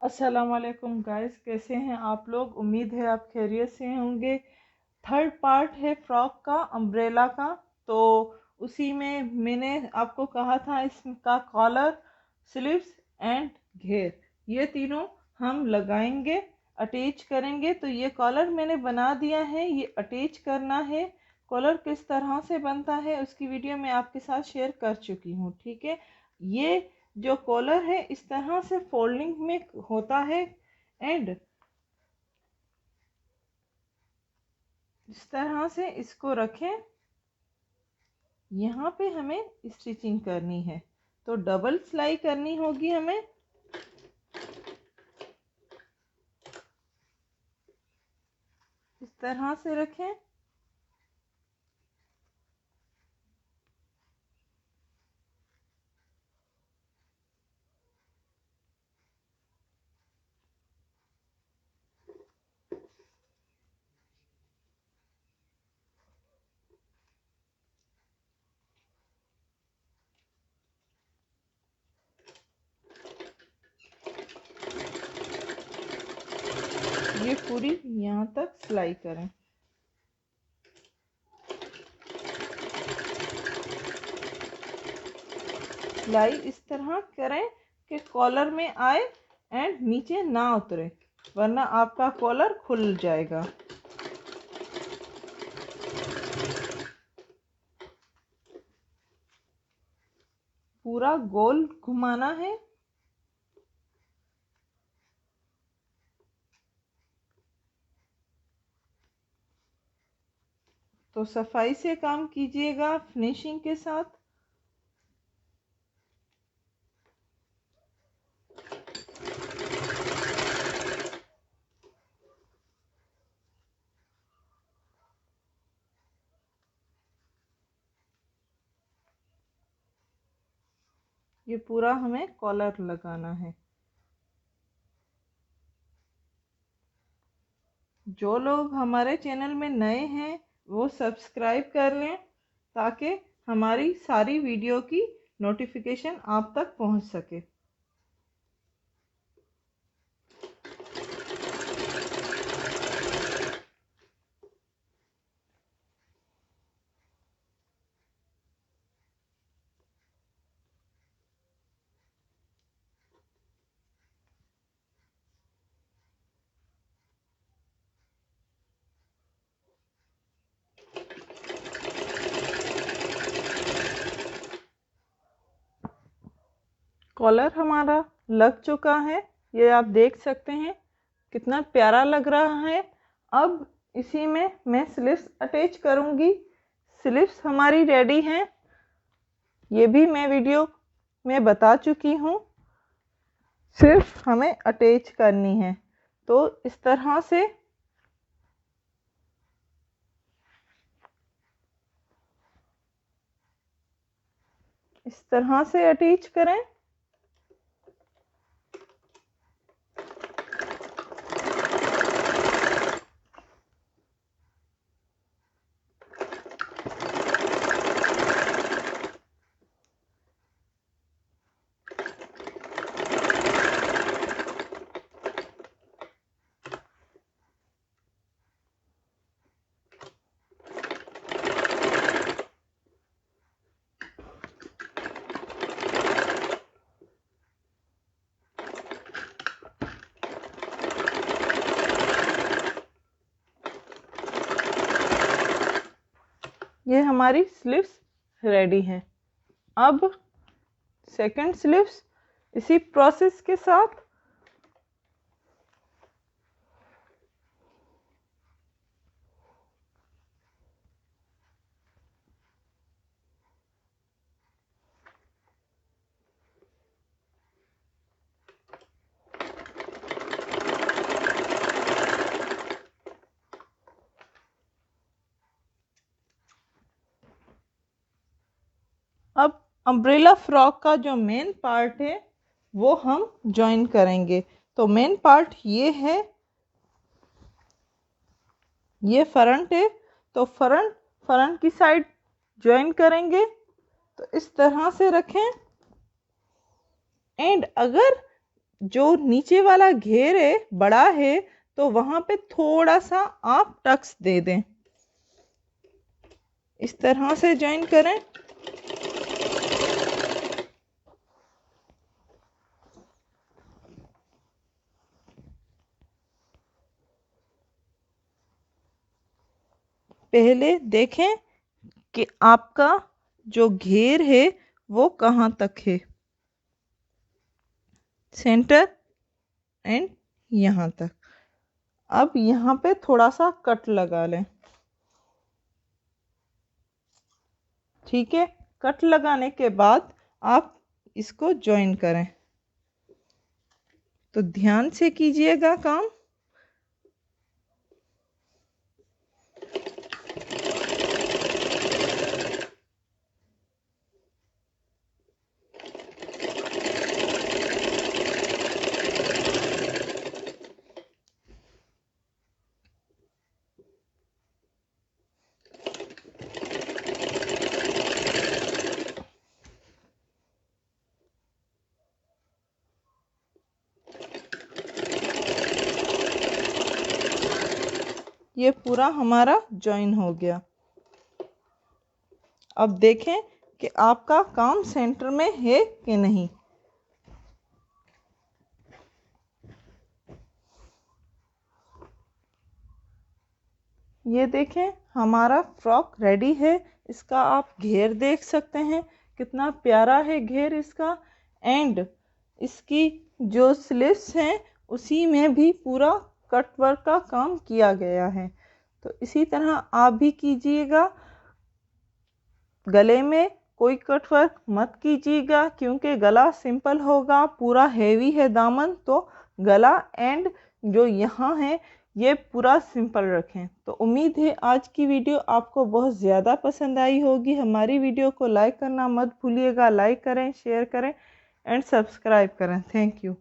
अस्सलाम वालेकुम गाइस, कैसे हैं आप लोग। उम्मीद है आप खैरियत से होंगे। थर्ड पार्ट है फ्रॉक का, अम्ब्रेला का। तो उसी में मैंने आपको कहा था इसका कॉलर, स्लीव्स एंड घेर, ये तीनों हम लगाएंगे, अटैच करेंगे। तो ये कॉलर मैंने बना दिया है, ये अटैच करना है। कॉलर किस तरह से बनता है उसकी वीडियो मैं आपके साथ शेयर कर चुकी हूँ, ठीक है। ये जो कॉलर है इस तरह से फोल्डिंग में होता है एंड इस तरह से इसको रखें। यहाँ पे हमें स्टिचिंग करनी है, तो डबल सिलाई करनी होगी हमें। इस तरह से रखें। ये पूरी यहाँ तक सिलाई करें। सिलाई इस तरह करें कि कॉलर में आए एंड नीचे ना उतरे, वरना आपका कॉलर खुल जाएगा। पूरा गोल घुमाना है। तो सफाई से काम कीजिएगा, फिनिशिंग के साथ। ये पूरा हमें कॉलर लगाना है। जो लोग हमारे चैनल में नए हैं वो सब्सक्राइब कर लें, ताकि हमारी सारी वीडियो की नोटिफिकेशन आप तक पहुंच सके। कॉलर हमारा लग चुका है, ये आप देख सकते हैं कितना प्यारा लग रहा है। अब इसी में मैं स्लीव्स अटैच करूंगी। स्लीव्स हमारी रेडी हैं, ये भी मैं वीडियो में बता चुकी हूँ। सिर्फ हमें अटैच करनी है। तो इस तरह से अटैच करें। ये हमारी स्लीव्स रेडी हैं। अब सेकंड स्लीव्स इसी प्रोसेस के साथ अब अम्ब्रेला फ्रॉक का जो मेन पार्ट है वो हम ज्वाइन करेंगे। तो मेन पार्ट ये है, ये फ्रंट है। तो फ्रंट की साइड ज्वाइन करेंगे। तो इस तरह से रखें। एंड अगर जो नीचे वाला घेर है बड़ा है, तो वहाँ पे थोड़ा सा आप टक्स दे दें। इस तरह से ज्वाइन करें। पहले देखें कि आपका जो घेर है वो कहाँ तक है, सेंटर एंड यहाँ तक। अब यहाँ पे थोड़ा सा कट लगा लें। ठीक है, कट लगाने के बाद आप इसको ज्वाइन करें। तो ध्यान से कीजिएगा काम। ये पूरा हमारा ज्वाइन हो गया। अब देखें कि आपका काम सेंटर में है कि नहीं। ये देखें, हमारा फ्रॉक रेडी है। इसका आप घेर देख सकते हैं, कितना प्यारा है घेर इसका। एंड इसकी जो स्लीव्स हैं उसी में भी पूरा कट वर्क का काम किया गया है। तो इसी तरह आप भी कीजिएगा। गले में कोई कट वर्क मत कीजिएगा, क्योंकि गला सिंपल होगा, पूरा हैवी है दामन, तो गला एंड जो यहाँ है ये पूरा सिंपल रखें। तो उम्मीद है आज की वीडियो आपको बहुत ज़्यादा पसंद आई होगी। हमारी वीडियो को लाइक करना मत भूलिएगा। लाइक करें, शेयर करें एंड सब्सक्राइब करें। Thank you.